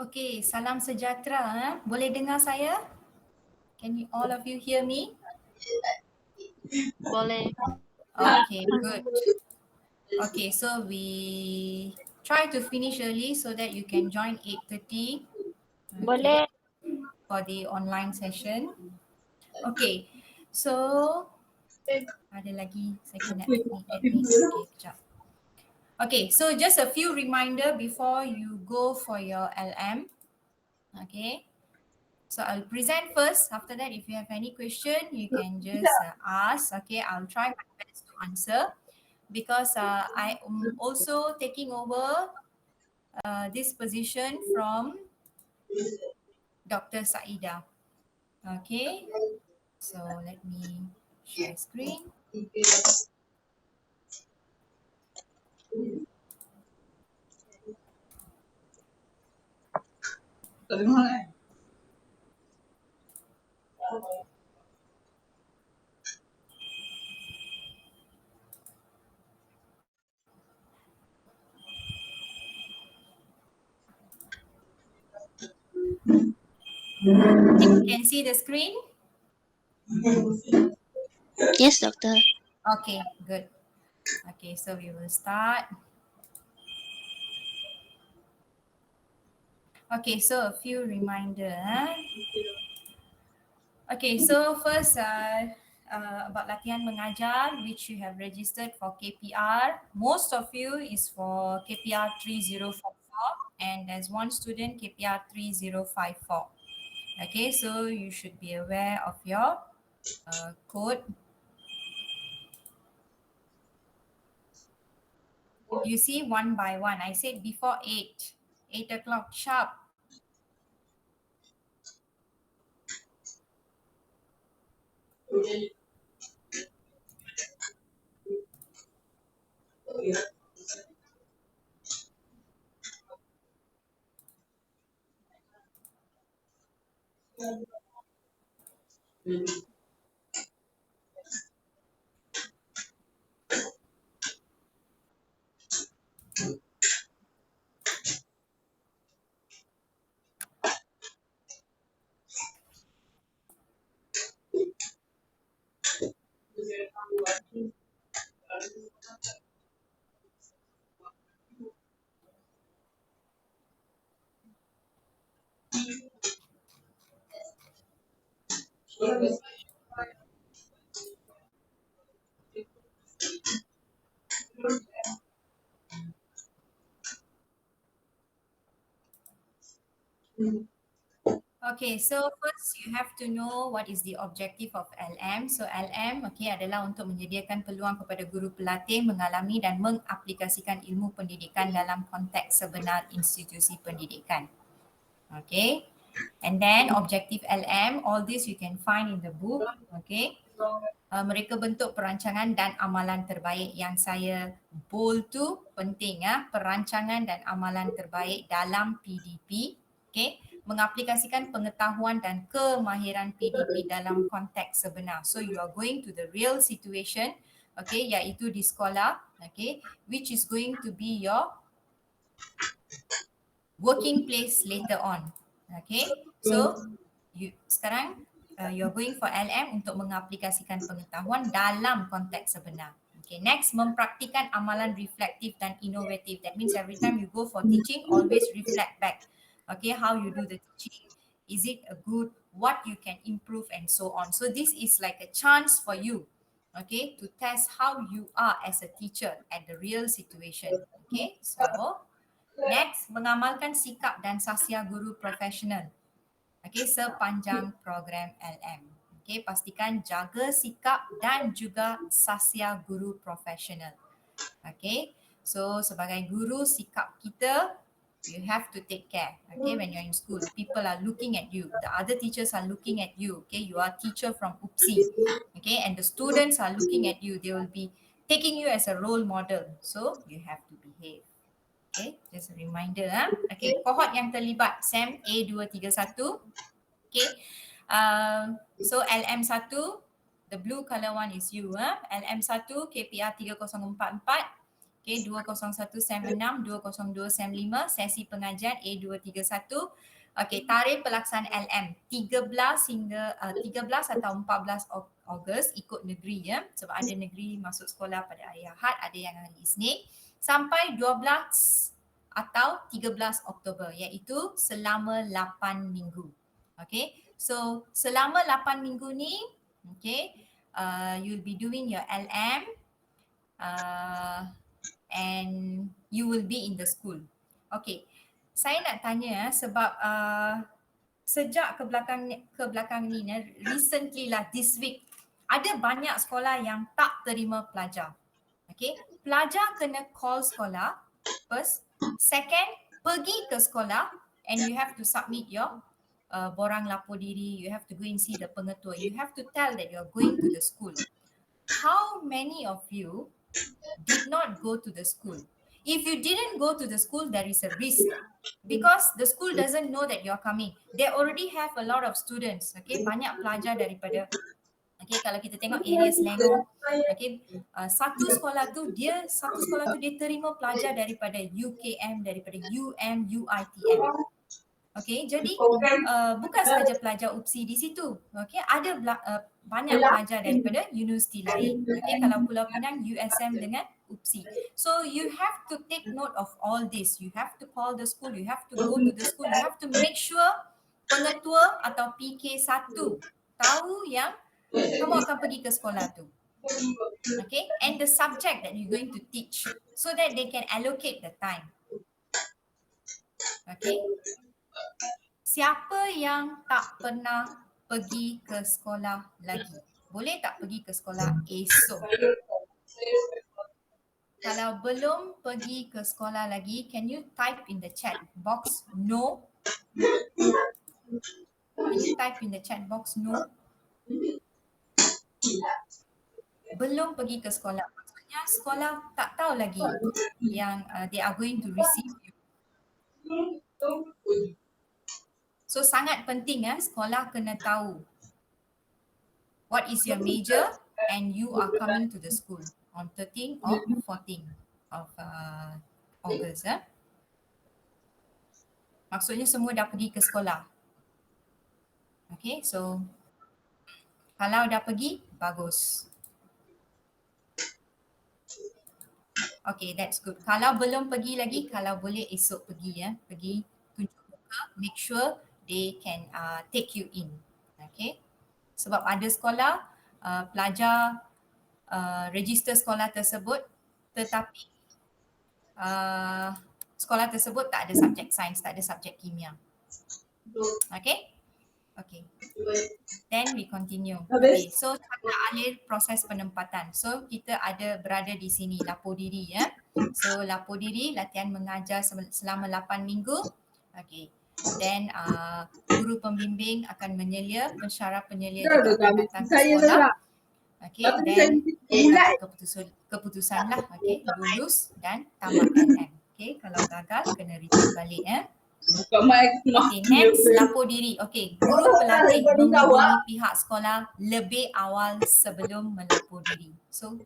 Okay, salam sejahtera. Boleh dengar saya? Can you all of you hear me? Boleh. Okay, good. Okay, so we try to finish early so that you can join 8:30. Boleh. For the online session. Okay, so ada lagi saya kena admit. Okay, kejap. Okay, so just a few reminder before you go for your LM. Okay, so I'll present first. After that, if you have any question, you can just ask. Okay, I'll try my best to answer because I am also taking over this position from Dr. Saida. Okay, so let me share screen. You can see the screen? Yes, Doctor. Okay, good. Okay, so we will start. Okay, so a few reminder. Okay, so first about latihan mengajar which you have registered for KPR. Most of you is for KPR 3044 and there's one student KPR 3054. Okay, so you should be aware of your code. You see one by one. I said before 8 o'clock sharp. Okay, so first you have to know what is the objective of LM. So LM adalah untuk menyediakan peluang kepada guru pelatih mengalami dan mengaplikasikan ilmu pendidikan dalam konteks sebenar institusi pendidikan. Okay, and then objective LM, all this you can find in the book. Okay, mereka bentuk perancangan dan amalan terbaik. Yang saya bold tu penting perancangan dan amalan terbaik dalam PDP. Okay, mengaplikasikan pengetahuan dan kemahiran PDP dalam konteks sebenar. So you are going to the real situation, okay, iaitu di sekolah, okay, which is going to be your working place later on. Okay, so sekarang you're going for LM untuk mengaplikasikan pengetahuan dalam konteks sebenar. Okay, next, mempraktikan amalan reflektif dan inovatif. That means every time you go for teaching, always reflect back. Okay, how you do the teaching. Is it a good, what you can improve and so on. So this is like a chance for you, okay, to test how you are as a teacher at the real situation. Okay, so next, mengamalkan sikap dan sasya guru profesional. Okay, sepanjang program LM. Okay, pastikan jaga sikap dan juga sasya guru profesional. Okay, so sebagai guru, sikap kita, you have to take care. Okay, when you're in school, people are looking at you. The other teachers are looking at you. Okay, you are teacher from UPSI. Okay, and the students are looking at you. They will be taking you as a role model. So you have to behave. Okay, just a reminder. Okay, kohort yang terlibat SAM A231. Okay, so LM1, the blue color one is you. LM1 KPR 3044. Okay, 201 SAM 6, 202 SAM 5, sesi pengajian A231. Okay, tarikh pelaksanaan LM 13 hingga 13 atau 14 Ogos ikut negeri ya. Sebab ada negeri masuk sekolah pada hari Ahad, ada yang hari Isnin. Sampai 12 atau 13 Oktober iaitu selama 8 minggu. Okay, so selama 8 minggu ni, okay, you'll be doing your LM and you will be in the school. Okay, saya nak tanya sebab sejak ke belakang ni, recently lah this week, ada banyak sekolah yang tak terima pelajar. Okay, pelajar kena call sekolah first. Second, pergi ke sekolah and you have to submit your borang lapor diri. You have to go and see the pengetua. You have to tell that you're going to the school. How many of you did not go to the school? If you didn't go to the school, there is a risk because the school doesn't know that you're coming. They already have a lot of students. Okay, banyak pelajar daripada, okay, kalau kita tengok area Selangor, okay, satu sekolah tu dia terima pelajar daripada UKM, daripada UM, UITM. Okay, jadi bukan sahaja pelajar UPSI di situ. Okay, ada banyak pelajar daripada universiti lain. Okay, kalau Pulau Pinang, USM dengan UPSI. So you have to take note of all this. You have to call the school, you have to go to the school, you have to make sure pengetua atau PK1 tahu yang kamu akan pergi ke sekolah tu. Okay, and the subject that you're going to teach so that they can allocate the time. Okay, siapa yang tak pernah pergi ke sekolah lagi? Boleh tak pergi ke sekolah esok? Kalau belum pergi ke sekolah lagi, can you type in the chat box no? Can you type in the chat box no? Belum pergi ke sekolah. Maksudnya sekolah tak tahu lagi yang they are going to receive you. So sangat penting sekolah kena tahu what is your major and you are coming to the school on 13 or 14 of August. Maksudnya semua dah pergi ke sekolah. Okay, so kalau dah pergi, bagus. Okay, that's good. Kalau belum pergi lagi, kalau boleh esok pergi pergi tunjuk muka, make sure they can take you in. Okay, sebab ada sekolah pelajar register sekolah tersebut tetapi sekolah tersebut tak ada subjek sains, tak ada subjek kimia. Okay, okay. Then we continue. Okay, so tanda alir proses penempatan. So kita ada berada di sini, lapor diri So lapor diri, latihan mengajar selama 8 minggu. Okay. Then guru pembimbing akan menyelia, pensyarah penyelia juga akan datang ke sekolah. Okay, then keputusan lah, okay, lulus dan tamat LM. Okay, kalau gagal kena return balik Okay, next lapor diri. Okay, guru pelatih menghubungi pihak sekolah lebih awal sebelum melapor diri. So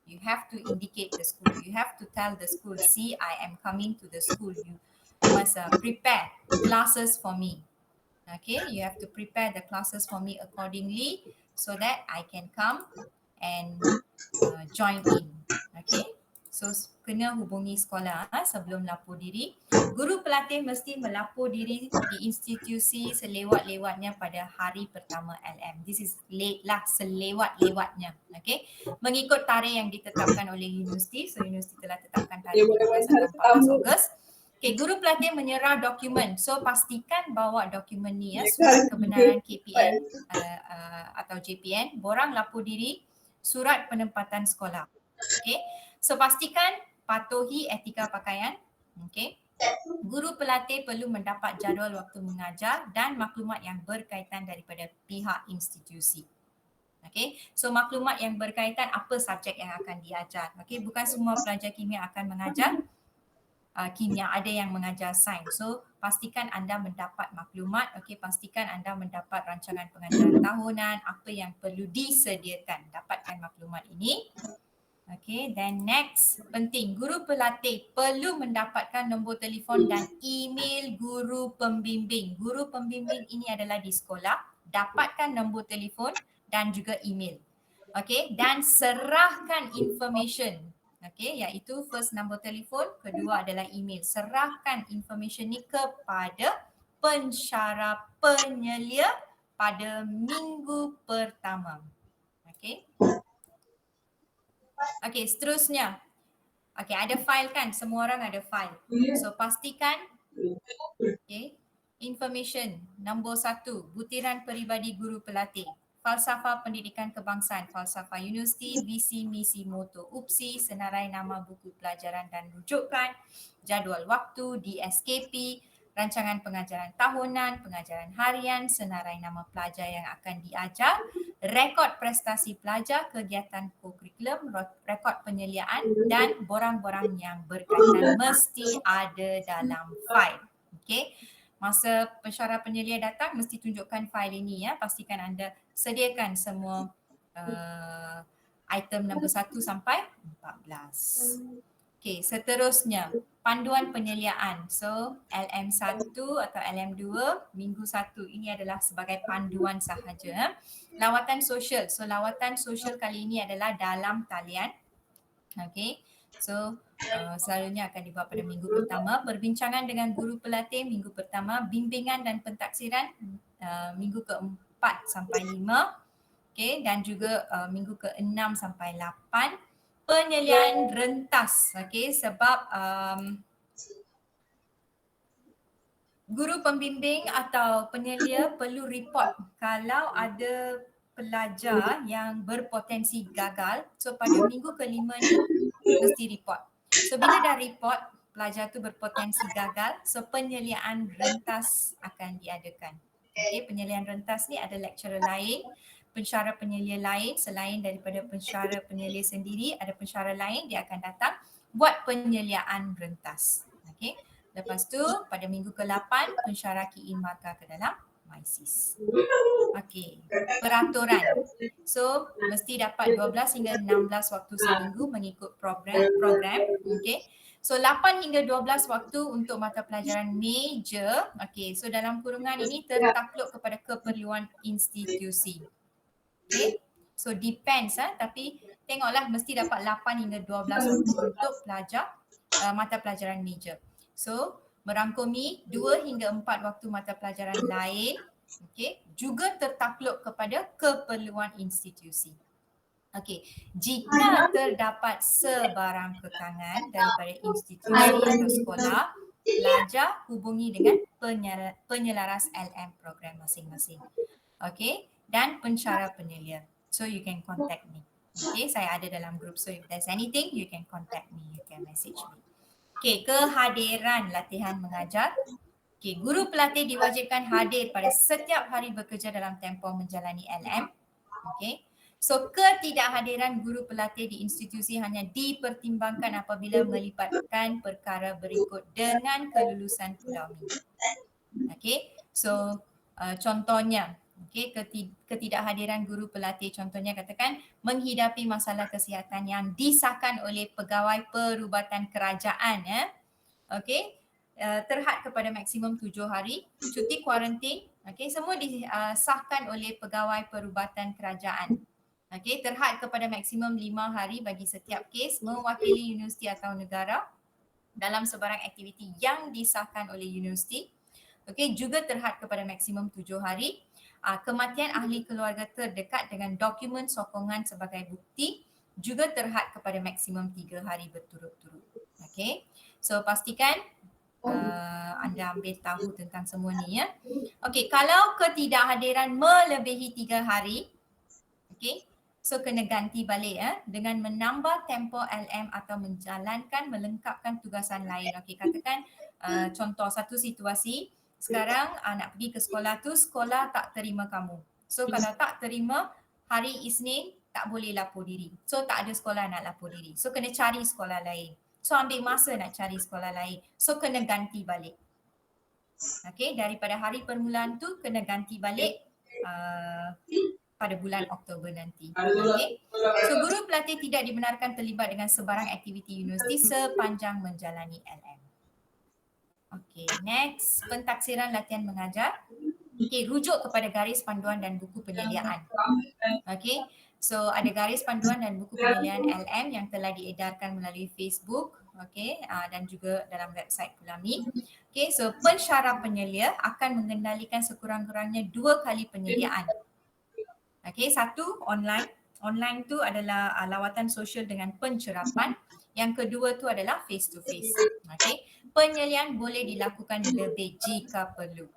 you have to indicate the school. You have to tell the school, see, I am coming to the school. You must prepare classes for me. Okay, you have to prepare the classes for me accordingly so that I can come and join in. Okay, so kena hubungi sekolah sebelum lapor diri. Guru pelatih mesti melapor diri di institusi selewat-lewatnya pada hari pertama LM. This is late lah, selewat-lewatnya. Okay, mengikut tarikh yang ditetapkan oleh universiti. So universiti telah tetapkan tarikh 13 atau 14 Ogos. Okay, guru pelatih menyerah dokumen. So pastikan bawa dokumen ni surat kebenaran KPN atau JPN, borang lapor diri, surat penempatan sekolah. Okay, so pastikan patuhi etika pakaian. Okay, guru pelatih perlu mendapat jadual waktu mengajar dan maklumat yang berkaitan daripada pihak institusi. Okay, so maklumat yang berkaitan apa subjek yang akan diajar. Okay, bukan semua pelajar kimia akan mengajar. kimia, ada yang mengajar sains. So pastikan anda mendapat maklumat, okey, pastikan anda mendapat rancangan pengajaran tahunan, apa yang perlu disediakan, dapatkan maklumat ini. Okay, then next, penting, guru pelatih perlu mendapatkan nombor telefon dan email guru pembimbing. Guru pembimbing ini adalah di sekolah, dapatkan nombor telefon dan juga email. Okay, dan serahkan information. Okay, iaitu first nombor telefon, kedua adalah email. Serahkan information ni kepada pensyarah penyelia pada minggu pertama. Okay. Okay, seterusnya. Okay, ada file kan? Semua orang ada file. So, pastikan, okay, information nombor 1, butiran peribadi guru pelatih. Falsafah pendidikan kebangsaan, falsafah universiti, visi, misi, moto, UPSI, senarai nama buku pelajaran dan rujukan, jadual waktu, DSKP, rancangan pengajaran tahunan, pengajaran harian, senarai nama pelajar yang akan diajar, rekod prestasi pelajar, kegiatan kokurikulum, rekod penyeliaan dan borang-borang yang berkaitan mesti ada dalam file. Okey. Masa pensyarah penyelia datang mesti tunjukkan file ini ya. Pastikan anda sediakan semua item nombor 1 sampai 14. Okey, seterusnya panduan penyeliaan. So LM1 atau LM2 minggu 1 ini adalah sebagai panduan sahaja. Lawatan sosial. So lawatan sosial kali ini adalah dalam talian. Okey. So selalunya akan dibuat pada minggu pertama. Perbincangan dengan guru pelatih minggu pertama. Bimbingan dan pentaksiran minggu ke-4 sampai 5. Okey, dan juga minggu ke-6 sampai 8. Penyeliaan rentas, okey, sebab guru pembimbing atau penyelia perlu report kalau ada pelajar yang berpotensi gagal. So pada minggu ke-5 ni mesti report. So bila dah report pelajar tu berpotensi gagal, so penyeliaan rentas akan diadakan. Okey, penyeliaan rentas ni ada lecturer lain, pensyarah penyelia lain selain daripada pensyarah penyelia sendiri, ada pensyarah lain dia akan datang buat penyeliaan rentas. Okey. Lepas tu pada minggu ke-8 pensyarah key-in markah ke dalam MySIS. Okey, peraturan. So mesti dapat 12 hingga 16 waktu seminggu mengikut program. Okey. So 8 hingga 12 waktu untuk mata pelajaran major. Okey, so dalam kurungan ini tertakluk kepada keperluan institusi. Okay, so depends tapi tengoklah mesti dapat 8 hingga 12 waktu untuk pelajar mata pelajaran major. So merangkumi 2 hingga 4 waktu mata pelajaran lain, okay, juga tertakluk kepada keperluan institusi. Okey, jika terdapat sebarang kekangan daripada institusi atau sekolah, pelajar hubungi dengan penyelaras LM program masing-masing. Okey, dan pensyarah penyelia. So you can contact me. Okay, saya ada dalam group. So if there's anything, you can contact me. You can message me. Okay, kehadiran latihan mengajar. Okay, guru pelatih diwajibkan hadir pada setiap hari bekerja dalam tempoh menjalani LM. Okay. So ketidakhadiran guru pelatih di institusi hanya dipertimbangkan apabila melibatkan perkara berikut dengan kelulusan Pulau Mi. Okay, so contohnya, okay, ketidakhadiran guru pelatih contohnya katakan menghidapi masalah kesihatan yang disahkan oleh pegawai perubatan kerajaan, okay, terhad kepada maksimum 7 hari, cuti kuarantin, okay, semua disahkan oleh pegawai perubatan kerajaan. Okay, terhad kepada maksimum 5 hari bagi setiap kes, mewakili universiti atau negara dalam sebarang aktiviti yang disahkan oleh universiti. Okay, juga terhad kepada maksimum 7 hari. Kematian ahli keluarga terdekat dengan dokumen sokongan sebagai bukti juga terhad kepada maksimum 3 hari berturut-turut. Okay, so pastikan anda ambil tahu tentang semua ni ya. Okay, kalau ketidakhadiran melebihi 3 hari, okay, so kena ganti balik dengan menambah tempoh LM atau menjalankan melengkapkan tugasan lain. Okey, katakan contoh satu situasi, sekarang nak pergi ke sekolah tu, sekolah tak terima kamu. So kalau tak terima, hari Isnin tak boleh lapor diri. So tak ada sekolah nak lapor diri. So kena cari sekolah lain. So ambil masa nak cari sekolah lain. So kena ganti balik. Okay, daripada hari permulaan tu kena ganti balik pada bulan Oktober nanti. Okay, so guru pelatih tidak dibenarkan terlibat dengan sebarang aktiviti universiti sepanjang menjalani LM. Okay, next, pentaksiran latihan mengajar. Okay, rujuk kepada garis panduan dan buku penyediaan. Okay, so ada garis panduan dan buku penyediaan LM yang telah diedarkan melalui Facebook, okay, dan juga dalam website Kulami. Okay, so pensyarah penyelia akan mengendalikan sekurang-kurangnya 2 kali penyediaan. Okay, satu online. Online tu adalah lawatan sosial dengan pencerapan. Yang kedua tu adalah face to face. Okay, penyelian boleh dilakukan lebih jika perlu.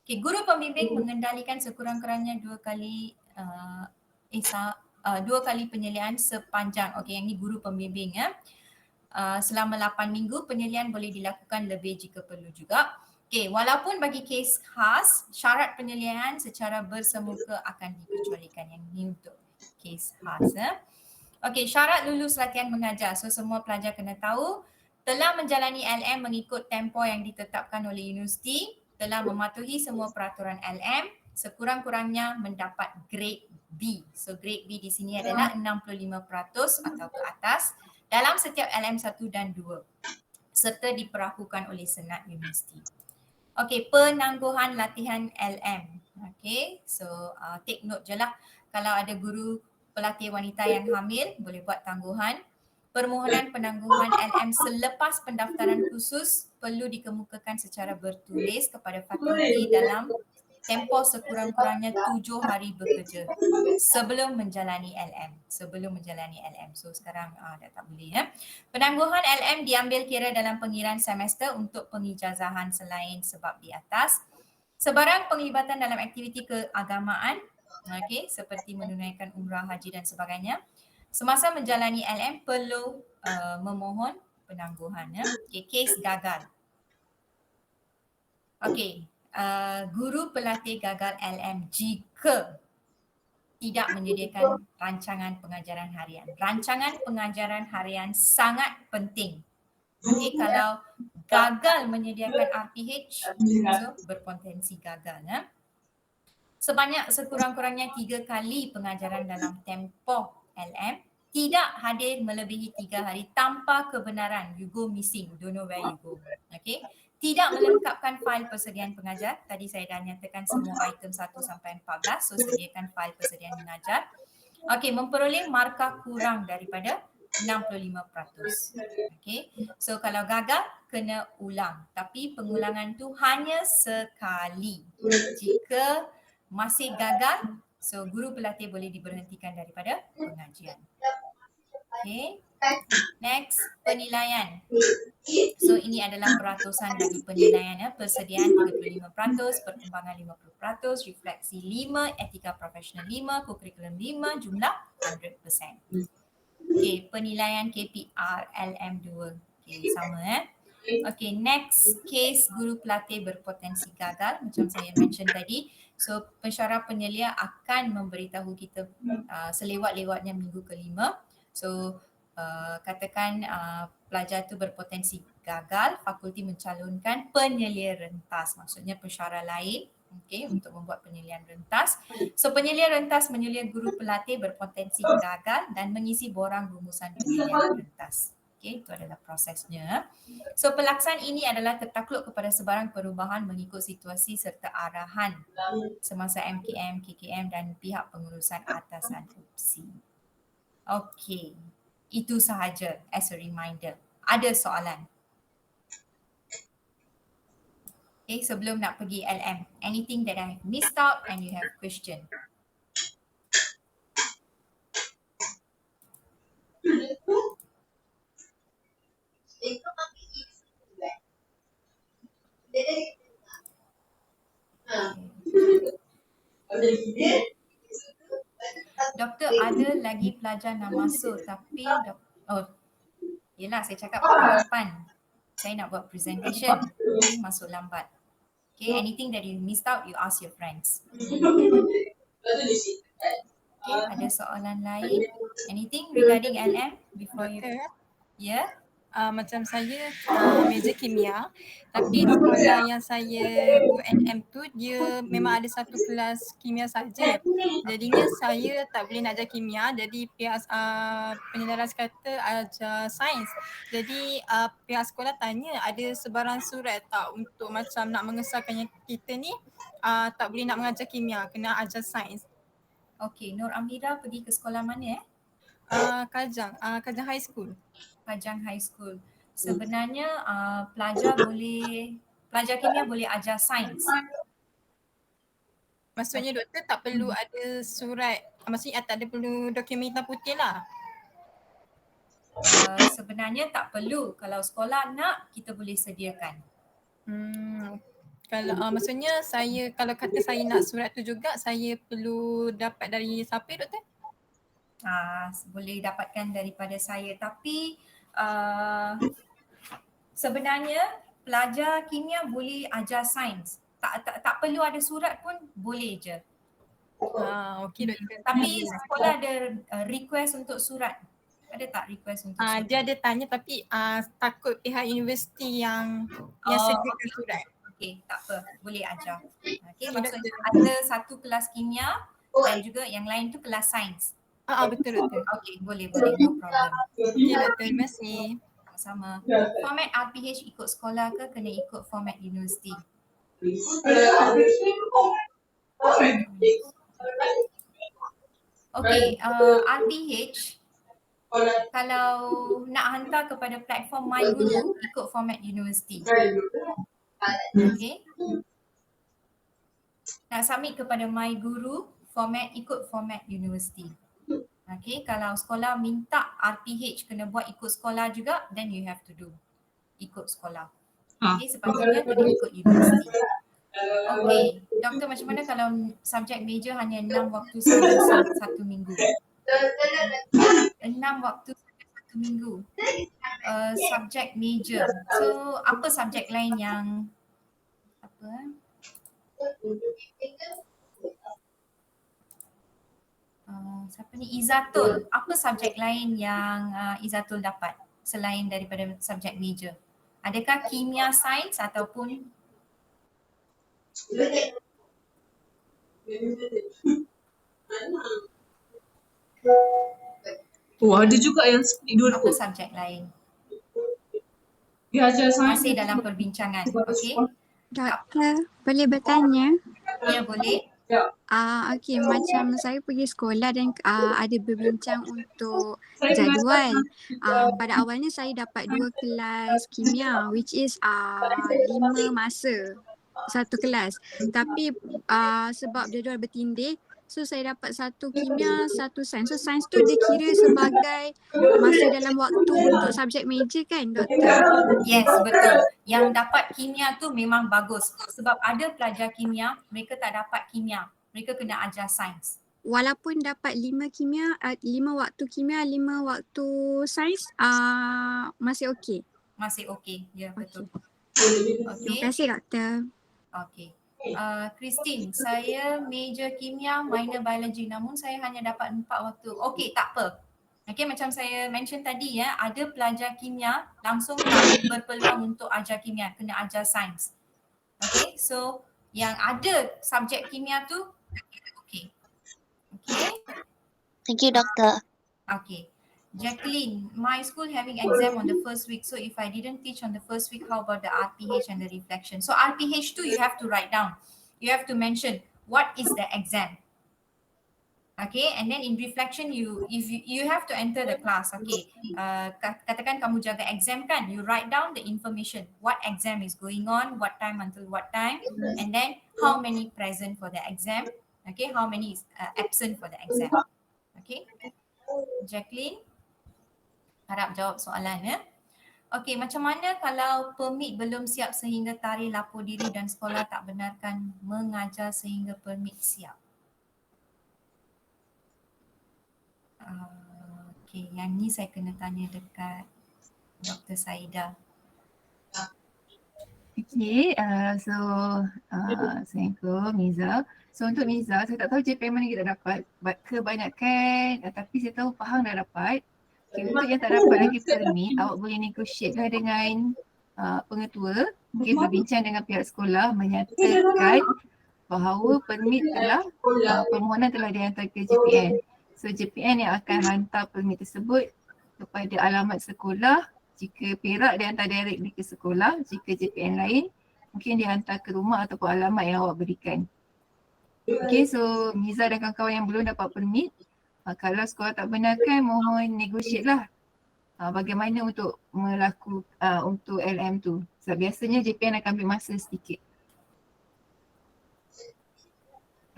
Okay, guru pembimbing mengendalikan sekurang-kurangnya 2 kali 2 kali penyelian sepanjang. Okay, yang ni guru pembimbing ya. Selama 8 minggu penyelian boleh dilakukan lebih jika perlu juga. Okay, walaupun bagi kes khas, syarat penyelian secara bersemuka akan dikecualikan. Yang ni untuk kes khas. Okay, syarat lulus latihan mengajar. So semua pelajar kena tahu telah menjalani LM mengikut tempoh yang ditetapkan oleh universiti, telah mematuhi semua peraturan LM, sekurang-kurangnya mendapat grade B. So grade B di sini adalah 65% atau ke atas dalam setiap LM 1 dan 2 serta diperakukan oleh Senat Universiti. Okey, penangguhan latihan LM. Okey, so take note je lah. Kalau ada guru pelatih wanita yang hamil, boleh buat tangguhan. Permohonan penangguhan LM selepas pendaftaran khusus perlu dikemukakan secara bertulis kepada fakulti dalam tempoh sekurang-kurangnya 7 hari bekerja sebelum menjalani LM. So sekarang dah tak boleh ya. Penangguhan LM diambil kira dalam pengiraan semester untuk pengijazahan selain sebab di atas. Sebarang penglibatan dalam aktiviti keagamaan, okay, seperti menunaikan umrah, haji dan sebagainya. Semasa menjalani LM perlu memohon penangguhan ya. Okay, kes gagal. Okay, guru pelatih gagal LM jika tidak menyediakan rancangan pengajaran harian. Rancangan pengajaran harian sangat penting. Okay, kalau gagal menyediakan RPH, so berpotensi gagal. Ya. Sebanyak sekurang-kurangnya 3 kali pengajaran dalam tempoh LM, tidak hadir melebihi 3 hari tanpa kebenaran. You go missing, don't know where you go. Okay. Tidak melengkapkan fail persediaan pengajar. Tadi saya dah nyatakan semua item 1 sampai 14. So sediakan fail persediaan mengajar. Okey, memperoleh markah kurang daripada 65%. Okey. So kalau gagal kena ulang. Tapi pengulangan tu hanya sekali. Jika masih gagal, so guru pelatih boleh diberhentikan daripada pengajian. Okey. Next, penilaian. So ini adalah peratusan bagi penilaian ya. Persediaan 35%, perkembangan 50%, refleksi 5%, etika profesional 5%, co-curriculum 5%, jumlah 100%. Okay, penilaian KPR LM2. Okay, sama Okay, next case guru pelatih berpotensi gagal macam saya mention tadi. So pensyarah penyelia akan memberitahu kita selewat-lewatnya minggu ke-5. So katakan pelajar tu berpotensi gagal, fakulti mencalonkan penyelia rentas, maksudnya pensyarah lain, okay, untuk membuat penyelian rentas. So penyelia rentas menyelia guru pelatih berpotensi gagal dan mengisi borang rumusan penyelian rentas. Okay, itu adalah prosesnya. So pelaksanaan ini adalah tertakluk kepada sebarang perubahan mengikut situasi serta arahan semasa MKM, KKM dan pihak pengurusan atasan opsi. Okay. Itu sahaja as a reminder. Ada soalan? Okay, sebelum nak pergi LM, anything that I have missed out and you have question? Doktor, ada lagi pelajar nak masuk tapi yelah saya cakap pukul 8. Saya nak buat presentation. Okay, masuk lambat. Okay, anything that you missed out, you ask your friends. Okay, ada soalan lain? Anything regarding LM before you? Yeah? macam saya major kimia, tapi sekolah yang saya UNM tu dia memang ada satu kelas kimia saja. Jadinya saya tak boleh nak ajar kimia, jadi pihak penyelaras kata ajar sains. Jadi pihak sekolah tanya ada sebarang surat tak untuk macam nak mengesahkan yang kita ni tak boleh nak mengajar kimia, kena ajar sains. Okey, Nur Amira pergi ke sekolah mana Kajang High School. Kajang High School. Sebenarnya pelajar kimia boleh ajar sains. Maksudnya doktor tak perlu ada surat, maksudnya tak ada perlu dokumen hitam putih lah. Sebenarnya tak perlu. Kalau sekolah nak, kita boleh sediakan. Kalau maksudnya saya kalau kata saya nak surat tu juga, saya perlu dapat dari siapa doktor? Boleh dapatkan daripada saya, tapi sebenarnya pelajar kimia boleh ajar sains. Tak perlu ada surat pun boleh je. Okey doktor. Tapi sekolah ada request untuk surat. Ada tak request untuk surat? Dia ada tanya tapi takut pihak universiti yang sediakan surat. Okey, tak apa. Boleh ajar. Okey, maksudnya ada satu kelas kimia dan juga yang lain tu kelas sains. Betul doktor. Okey, boleh. No problem. Okey doktor, terima kasih. Sama. Format RPH ikut sekolah ke kena ikut format universiti? Okey, RPH kalau nak hantar kepada platform MyGuru ikut format universiti. Okey. Nak submit kepada MyGuru ikut format universiti. Okay, kalau sekolah minta RPH kena buat ikut sekolah juga, then you have to do ikut sekolah. Okay, sepatutnya kena ikut universiti. Okay, doktor macam mana kalau subjek major hanya 6 waktu saja satu minggu? 6 waktu saja satu minggu. Subjek major. So, apa subjek lain yang siapa ni? Izatul. Apa subjek lain yang Izatul dapat selain daripada subjek major? Adakah kimia, sains ataupun ada juga yang idul apa subjek lain? Dia ajar sains. Masih dalam perbincangan. Okey. Doktor, boleh bertanya? Ya, boleh. Okey, macam saya pergi sekolah dan ada berbincang untuk jadual. Pada awalnya saya dapat 2 kelas kimia which is 5 masa satu kelas. Tapi sebab jadual bertindih, so saya dapat satu kimia, satu sains. So sains tu dia kira sebagai masa dalam waktu untuk subjek major kan, doktor? Yes, betul. Yang dapat kimia tu memang bagus. Sebab ada pelajar kimia, mereka tak dapat kimia. Mereka kena ajar sains. Walaupun dapat 5 kimia, 5 waktu kimia, 5 waktu sains, masih okey? Masih okey, ya betul. Terima Okey. kasih doktor. Okey. Christine, saya major kimia, minor biologi, namun saya hanya dapat 4 waktu. Okey, tak apa. Okey, macam saya mention tadi ya, ada pelajar kimia langsung tak berpeluang untuk ajar kimia, kena ajar sains. Okey, so yang ada subjek kimia tu okey. Okey. Thank you, doctor. Okay. Jacqueline, my school having exam on the first week. So if I didn't teach on the first week, how about the RPH and the reflection? So RPH too, you have to write down. You have to mention what is the exam. Okay, and then in reflection, you have to enter the class. Okay, katakan kamu jaga exam kan, you write down the information. What exam is going on, what time until what time, and then how many present for the exam. Okay, how many is absent for the exam. Okay, Jacqueline, harap jawab soalan ya. Okey, macam mana kalau permit belum siap sehingga tarikh lapor diri dan sekolah tak benarkan mengajar sehingga permit siap? Okey, yang ni saya kena tanya dekat Dr. Saida. Okay, Assalamualaikum Niza. So untuk Niza, saya tak tahu JPM mana kita dapat. Kebanyakan, tapi saya tahu Pahang dah dapat. Okay, untuk yang tak dapat lagi permit, awak boleh negotiate lah dengan pengetua. Okay, berbincang dengan pihak sekolah menyatakan bahawa permit telah, permohonan telah dihantar ke JPN. So JPN yang akan hantar permit tersebut kepada alamat sekolah. Jika Perak dia hantar directly ke sekolah, jika JPN lain mungkin dia hantar ke rumah ataupun alamat yang awak berikan. Okay, so Miza dan kawan-kawan yang belum dapat permit, kalau sekolah tak benarkan, mohon negotiate lah bagaimana untuk untuk LM tu. Sebab biasanya JPN akan ambil masa sedikit.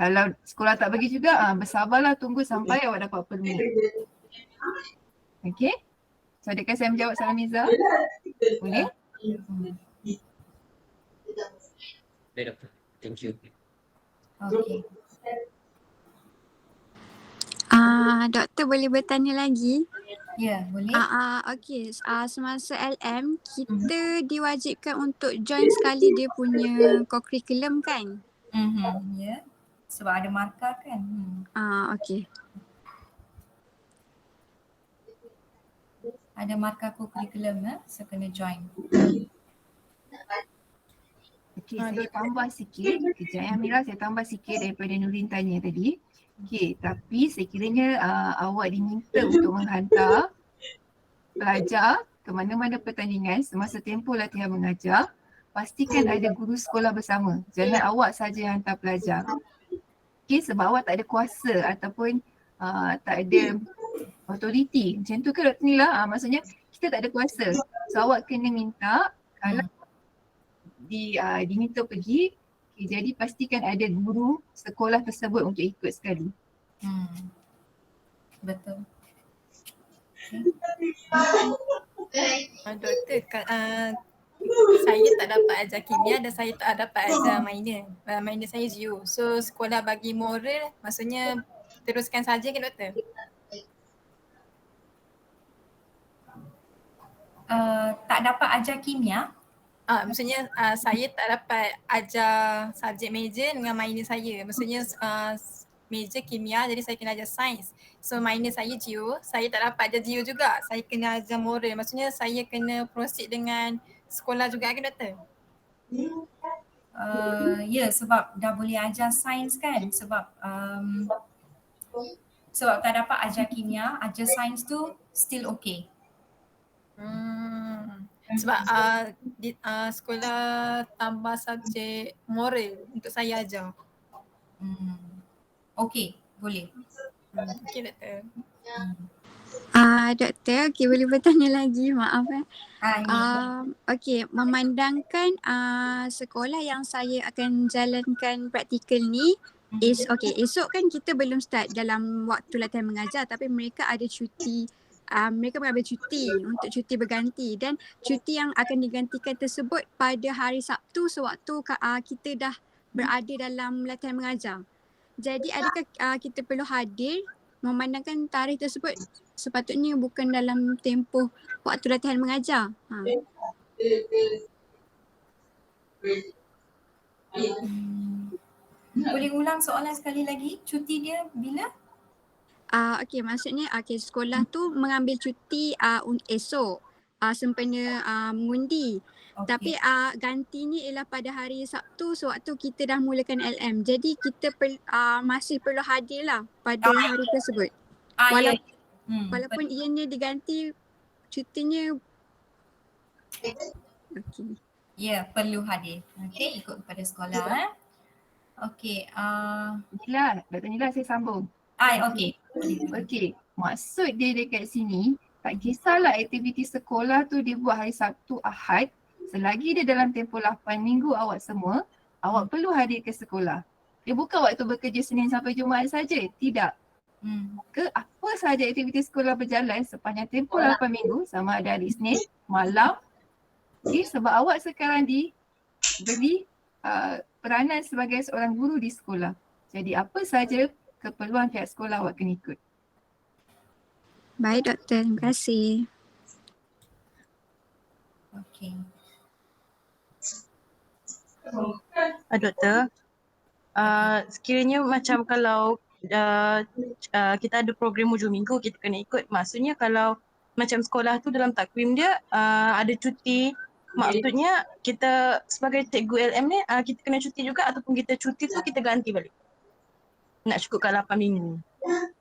Kalau sekolah tak bagi juga, bersabarlah tunggu sampai awak dapat permit. Okay? So adakah saya menjawab soalan Miza? Boleh? Boleh doktor. Thank you. Okay. Doktor boleh bertanya lagi? Ya, boleh. Okey. Semasa LM kita diwajibkan untuk join sekali dia punya co-curriculum kan? Ya. Sebab ada markah kan. Okey. Ada markah co-curriculum so kena join. Okay, saya tambah sikit. Kejap ya Mira, saya tambah sikit daripada Nurin tanya tadi. Okay, tapi sekiranya awak diminta untuk menghantar pelajar ke mana-mana pertandingan semasa tempoh latihan mengajar, pastikan ada guru sekolah bersama. Jangan awak saja yang hantar pelajar. Okay, sebab awak tak ada kuasa ataupun tak ada authority. Macam tu ke Dr. Nila? Maksudnya kita tak ada kuasa. So awak kena minta kalau diminta pergi, okay, jadi pastikan ada guru sekolah tersebut untuk ikut sekali. Betul. Doktor, saya tak dapat ajar kimia dan saya tak dapat ajar minor. Minor saya zero. So sekolah bagi moral, maksudnya teruskan saja ke doktor? Tak dapat ajar kimia. Maksudnya saya tak dapat ajar subjek major dengan minor saya. Maksudnya major kimia jadi saya kena ajar sains. So minor saya geo, saya tak dapat ajar geo juga. Saya kena ajar moral. Maksudnya saya kena proceed dengan sekolah juga ke doktor? Ya, sebab dah boleh ajar sains kan. Sebab tak dapat ajar kimia, ajar sains tu still okay. Sebab sekolah tambah subjek moral untuk saya ajar. Okay, boleh. Okay doktor. Doktor, okey boleh bertanya lagi, maaf okey, memandangkan sekolah yang saya akan jalankan praktikal ni esok kan kita belum start dalam waktu latihan mengajar tapi mereka ada cuti. Mereka mengambil cuti untuk cuti berganti dan cuti yang akan digantikan tersebut pada hari Sabtu sewaktu kita dah berada dalam latihan mengajar. Jadi adakah kita perlu hadir memandangkan tarikh tersebut sepatutnya bukan dalam tempoh waktu latihan mengajar? Boleh ulang soalan sekali lagi? Cuti dia bila? Okey, maksudnya sekolah tu mengambil cuti esok sempena mengundi. Okay. Tapi gantinya ialah pada hari Sabtu sewaktu kita dah mulakan LM. Jadi kita masih perlu hadir lah pada hari tersebut. Walaupun ianya diganti cutinya. Okey. Ya, perlu hadir. Okey, ikut kepada sekolah. Okey. Dr. Nila saya sambung. Okey. Okey, maksud dia dekat sini, tak kisahlah aktiviti sekolah tu dia buat hari Sabtu, Ahad, selagi dia dalam tempoh 8 minggu awak semua, awak perlu hadir ke sekolah. Dia bukan waktu bekerja Senin sampai Jumaat saja, tidak. Ke apa sahaja aktiviti sekolah berjalan sepanjang tempoh 8 minggu sama ada hari Isnin, malam. Okay, sebab awak sekarang diberi peranan sebagai seorang guru di sekolah. Jadi apa sahaja keperluan pihak sekolah awak kena ikut. Baik doktor, terima kasih. Okey. Doktor, sekiranya macam kalau kita ada program hujung minggu kita kena ikut, maksudnya kalau macam sekolah tu dalam takvim dia ada cuti. Maksudnya kita sebagai cikgu LM ni kita kena cuti juga ataupun kita cuti tu kita ganti balik? Nak cukupkan 8 minggu.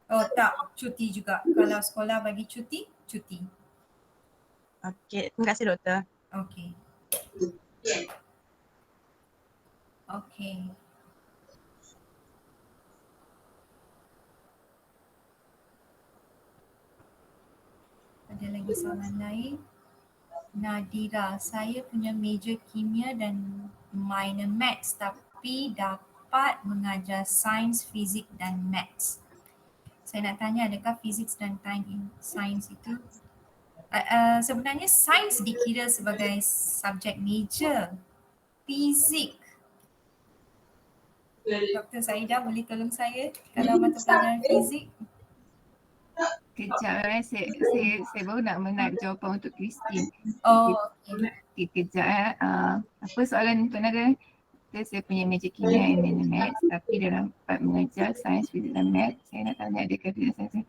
Oh tak, cuti juga. Kalau sekolah bagi cuti, cuti. Okey, terima kasih doktor. Okay. Okay. Ada lagi soalan lain? Nadira, saya punya major kimia dan minor maths tapi dapat mengajar sains, fizik dan maths. Saya nak tanya, adakah fizik dan sains itu sebenarnya sains dikira sebagai subjek major. Fizik, Dr. Saida boleh tolong saya kalau mata pelajaran fizik? Kejap saya baru nak menarik jawapan untuk Christine. Oh, okay. Kejap apa soalan Untuk Nada? Saya punya major kimia and minor maths tapi dia dapat mengajar sains, fizik dan maths. Saya nak tanya adakah tidak sains?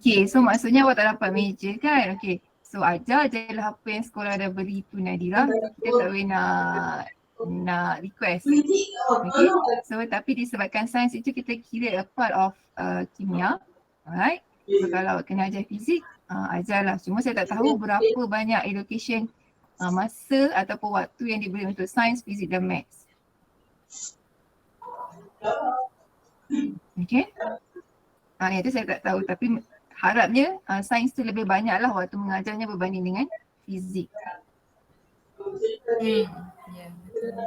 Okay, so maksudnya awak tak dapat major kan? Okay, so ajar je lah apa yang sekolah dah beri tu Nadira. Kita tak boleh nak request. Okay, so tapi disebabkan sains itu kita kira a part of kimia. Alright, so kalau awak kena ajar fizik, ajarlah. Cuma saya tak tahu berapa banyak allocation masa ataupun waktu yang diberi untuk sains, fizik dan maths. Okay, itu saya tak tahu tapi harapnya sains tu lebih banyak lah waktu mengajarnya berbanding dengan fizik. Ya, betul.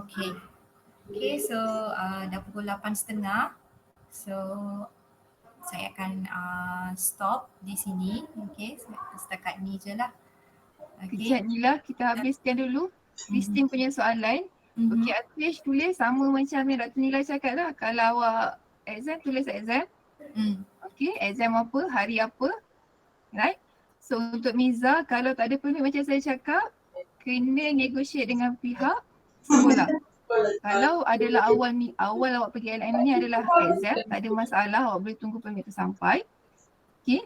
Okay. Okay, so dah pukul 8.30. So saya akan stop di sini. Okay, setakat ni je lah. Kejap Nila, kita habiskan dulu Christine punya soalan. Okay, Atish tulis sama macam yang Dr. Nila cakap lah. Kalau awak exam, tulis exam. Okay, exam apa, hari apa. Right? So untuk Miza, kalau tak ada permit macam saya cakap, kena negotiate dengan pihak sekolah. Kalau adalah awal awak pergi LM ni adalah exam, tak ada masalah, awak boleh tunggu permit tu sampai. Okay.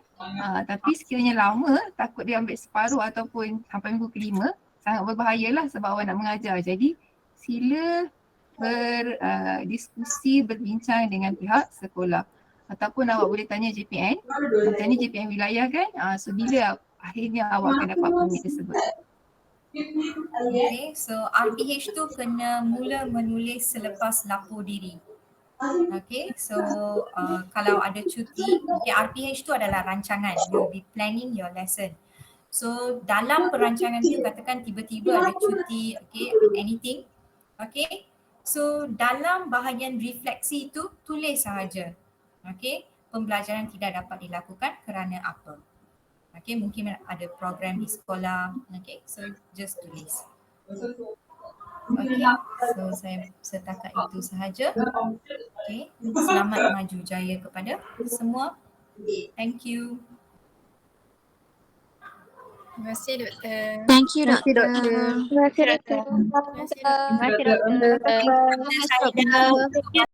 Tapi sekiranya lama, takut dia ambil separuh ataupun sampai minggu kelima, sangat berbahayalah sebab awak nak mengajar. Jadi sila berdiskusi, berbincang dengan pihak sekolah. Ataupun awak boleh tanya JPN, macam ni JPN wilayah kan, so bila akhirnya awak akan dapat permit tersebut. Okay, so RPH tu kena mula menulis selepas lapor diri. Okay, so kalau ada cuti, okay, RPH tu adalah rancangan, you'll be planning your lesson. So dalam perancangan tu katakan tiba-tiba ada cuti, okay, anything, okay. So dalam bahagian refleksi tu tulis sahaja, okay, pembelajaran tidak dapat dilakukan kerana apa. Okay, mungkin ada program di sekolah, okay, so just tulis. Okay, so saya setakat itu sahaja. Okay, selamat maju jaya kepada semua. Thank you. Terima kasih doktor. Thank you, doktor. Terima kasih doktor. Terima kasih doktor. Terima kasih doktor. Saya